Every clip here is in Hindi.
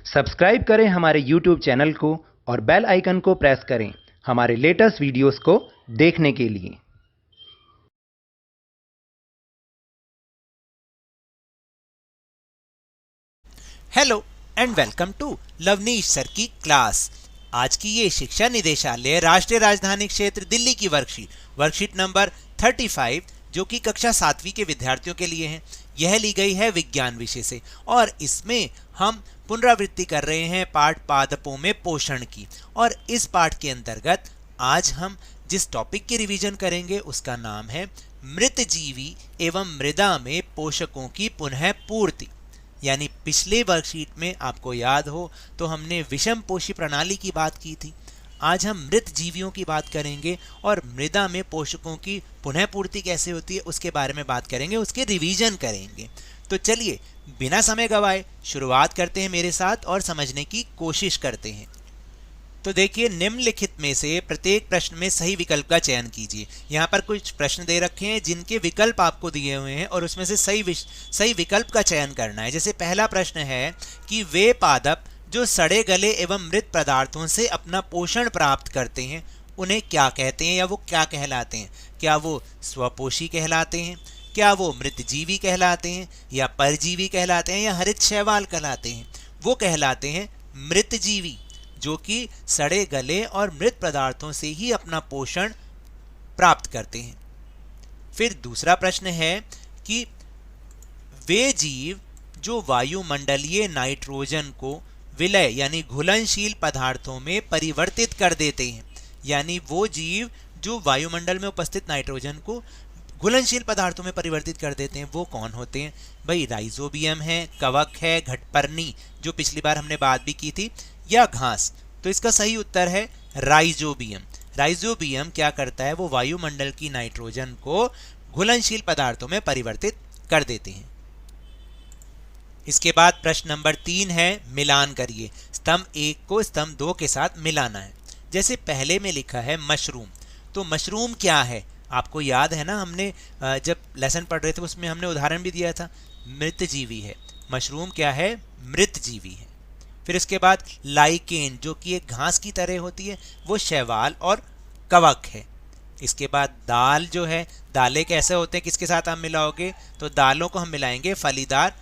सब्सक्राइब करें हमारे YouTube चैनल को और बेल आइकन को प्रेस करें हमारे लेटेस्ट वीडियोस को देखने के लिए। Hello and welcome to Lavneesh sir की क्लास। आज की ये शिक्षा निदेशालय राष्ट्रीय राजधानी क्षेत्र दिल्ली की वर्कशीट नंबर 35 जो कि कक्षा 7वीं के विद्यार्थियों के लिए है। यह ली गई है विज्ञान विषय से और इसमें हम पुनरावृत्ति कर रहे हैं पाठ पादपों में पोषण की। और इस पाठ के अंतर्गत आज हम जिस टॉपिक की रिवीजन करेंगे उसका नाम है मृत जीवी एवं मृदा में पोषकों की पुनः पूर्ति। यानी पिछले वर्कशीट में आपको याद हो तो हमने विषम पोषी प्रणाली की बात की थी। आज हम मृत जीवियों की बात करेंगे और मृदा में पोषकों की पुनः पूर्ति कैसे होती है उसके बारे में बात करेंगे, उसके रिवीजन करेंगे। तो चलिए बिना समय गवाए शुरुआत करते हैं मेरे साथ और समझने की कोशिश करते हैं। तो देखिए, निम्नलिखित में से प्रत्येक प्रश्न में सही विकल्प का चयन कीजिए। यहाँ पर कुछ प्रश्न दे रखे हैं जिनके विकल्प आपको दिए हुए हैं और उसमें से सही विकल्प का चयन करना है। जैसे पहला प्रश्न है कि वे पादप जो सड़े गले एवं मृत पदार्थों से अपना पोषण प्राप्त करते हैं उन्हें क्या कहते हैं या वो क्या कहलाते हैं? क्या वो स्वपोषी कहलाते हैं, क्या वो मृत जीवी कहलाते हैं, या परजीवी कहलाते हैं, या हरित शैवाल कहलाते हैं? वो कहलाते हैं मृत जीवी, जो कि सड़े गले और मृत पदार्थों से ही अपना पोषण प्राप्त करते हैं। फिर दूसरा प्रश्न है कि वे जीव जो वायुमंडलीय नाइट्रोजन को विलय यानी घुलनशील पदार्थों में परिवर्तित कर देते हैं। यानी वो जीव जो वायुमंडल में उपस्थित नाइट्रोजन को घुलनशील पदार्थों में परिवर्तित कर देते हैं वो कौन होते हैं? भाई राइजोबियम है, कवक है, घटपर्णी जो पिछली बार हमने बात भी की थी, या घास। तो इसका सही उत्तर है राइजोबियम। राइजोबियम क्या करता है? वो वायुमंडल की नाइट्रोजन को घुलनशील पदार्थों में परिवर्तित कर देते हैं। इसके बाद प्रश्न नंबर 3 है मिलान करिए। स्तंभ 1 को स्तंभ 2 के साथ मिलाना है। जैसे पहले में लिखा है मशरूम, तो मशरूम क्या है? आपको याद है ना, हमने जब लेसन पढ़ रहे थे उसमें हमने उदाहरण भी दिया था, मृत जीवी है। मशरूम क्या है? मृत जीवी है। फिर इसके बाद लाइकेन जो कि एक घास की तरह होती है, वो शैवाल और कवक है। इसके बाद दाल जो है, दालें कैसे होते हैं, किसके साथ आप मिलाओगे? तो दालों को हम मिलाएंगे फलीदार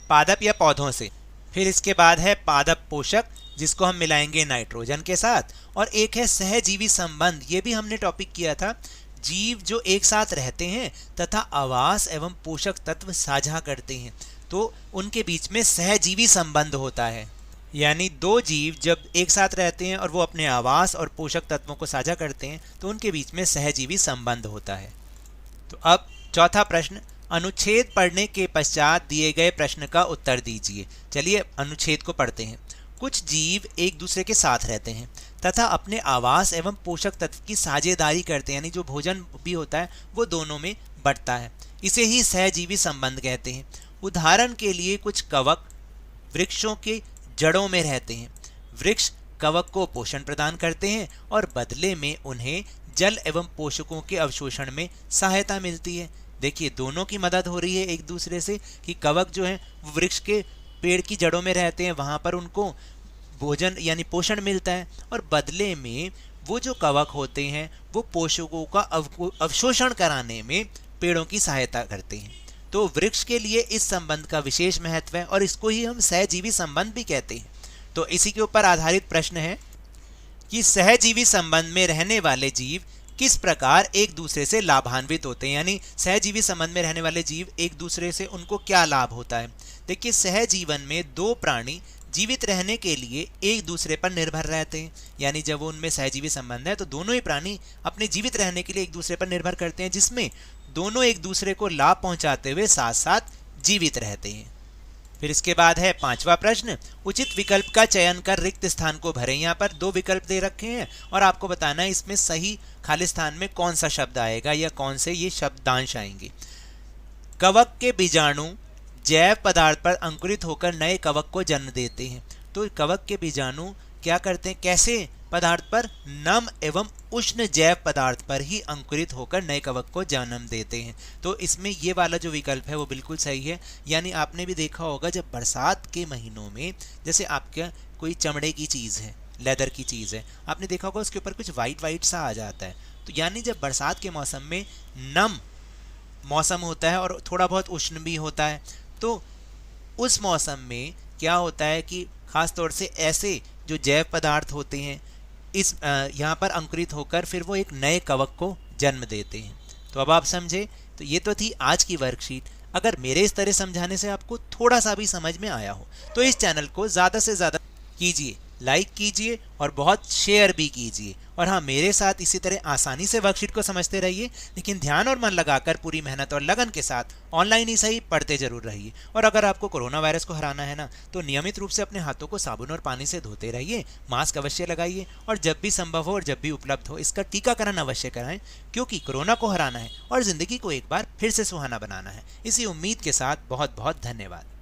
पादप या पौधों से। फिर इसके बाद है पादप पोषक जिसको हम मिलाएंगे नाइट्रोजन के साथ। और एक है सहजीवी संबंध, ये भी हमने टॉपिक किया था, जीव जो एक साथ रहते हैं तथा आवास एवं पोषक तत्व साझा करते हैं तो उनके बीच में सहजीवी संबंध होता है। यानी दो जीव जब एक साथ रहते हैं और वो अपने आवास और पोषक तत्वों को साझा करते हैं तो उनके बीच में सहजीवी संबंध होता है। तो अब चौथा प्रश्न, अनुच्छेद पढ़ने के पश्चात दिए गए प्रश्न का उत्तर दीजिए। चलिए अनुच्छेद को पढ़ते हैं। कुछ जीव एक दूसरे के साथ रहते हैं तथा अपने आवास एवं पोषक तत्व की साझेदारी करते हैं, यानी जो भोजन भी होता है वो दोनों में बंटता है। इसे ही सहजीवी संबंध कहते हैं। उदाहरण के लिए कुछ कवक वृक्षों के जड़ों में रहते हैं। वृक्ष कवक को पोषण प्रदान करते हैं और बदले में उन्हें जल एवं पोषकों के अवशोषण में सहायता मिलती है। देखिए दोनों की मदद हो रही है एक दूसरे से कि कवक जो है वो वृक्ष के पेड़ की जड़ों में रहते हैं, वहां पर उनको भोजन यानी पोषण मिलता है और बदले में वो जो कवक होते हैं वो पोषकों का अवशोषण कराने में पेड़ों की सहायता करते हैं। तो वृक्ष के लिए इस संबंध का विशेष महत्व है और इसको ही हम सहजीवी संबंध भी कहते हैं। तो इसी के ऊपर आधारित प्रश्न है कि सहजीवी संबंध में रहने वाले जीव किस प्रकार एक दूसरे से लाभान्वित होते हैं, यानी सहजीवी संबंध में रहने वाले जीव एक दूसरे से उनको क्या लाभ होता है। देखिए सहजीवन में दो प्राणी जीवित रहने के लिए एक दूसरे पर निर्भर रहते हैं। यानी जब उनमें सहजीवी संबंध है तो दोनों ही प्राणी अपने जीवित रहने के लिए एक दूसरे पर निर्भर करते हैं, जिसमें दोनों एक दूसरे को लाभ पहुंचाते हुए साथ साथ जीवित रहते हैं। फिर इसके बाद है पांचवा प्रश्न, उचित विकल्प का चयन कर रिक्त स्थान को भरें। यहाँ पर दो विकल्प दे रखे हैं और आपको बताना है इसमें सही खाली स्थान में कौन सा शब्द आएगा या कौन से ये शब्दांश आएंगे। कवक के बीजाणु जैव पदार्थ पर अंकुरित होकर नए कवक को जन्म देते हैं। तो कवक के बीजाणु क्या करते हैं, कैसे पदार्थ पर नम एवं उष्ण जैव पदार्थ पर ही अंकुरित होकर नए कवक को जन्म देते हैं। तो इसमें ये वाला जो विकल्प है वो बिल्कुल सही है। यानी आपने भी देखा होगा जब बरसात के महीनों में जैसे आपका कोई चमड़े की चीज़ है, लेदर की चीज़ है, आपने देखा होगा उसके ऊपर कुछ वाइट वाइट सा आ जाता है। तो यानी जब बरसात के मौसम में नम मौसम होता है और थोड़ा बहुत उष्ण भी होता है, तो उस मौसम में क्या होता है कि खास तौर से ऐसे जो जैव पदार्थ होते हैं इस यहाँ पर अंकुरित होकर फिर वो एक नए कवक को जन्म देते हैं। तो अब आप समझे। तो ये तो थी आज की वर्कशीट। अगर मेरे इस तरह समझाने से आपको थोड़ा सा भी समझ में आया हो तो इस चैनल को ज़्यादा से ज़्यादा कीजिए, लाइक कीजिए और बहुत शेयर भी कीजिए। और हाँ, मेरे साथ इसी तरह आसानी से वर्कशीट को समझते रहिए, लेकिन ध्यान और मन लगाकर पूरी मेहनत और लगन के साथ ऑनलाइन ही सही पढ़ते जरूर रहिए। और अगर आपको कोरोना वायरस को हराना है ना, तो नियमित रूप से अपने हाथों को साबुन और पानी से धोते रहिए, मास्क अवश्य लगाइए और जब भी संभव हो और जब भी उपलब्ध हो इसका टीकाकरण अवश्य कराएं, क्योंकि कोरोना को हराना है और जिंदगी को एक बार फिर से सुहाना बनाना है। इसी उम्मीद के साथ बहुत बहुत धन्यवाद।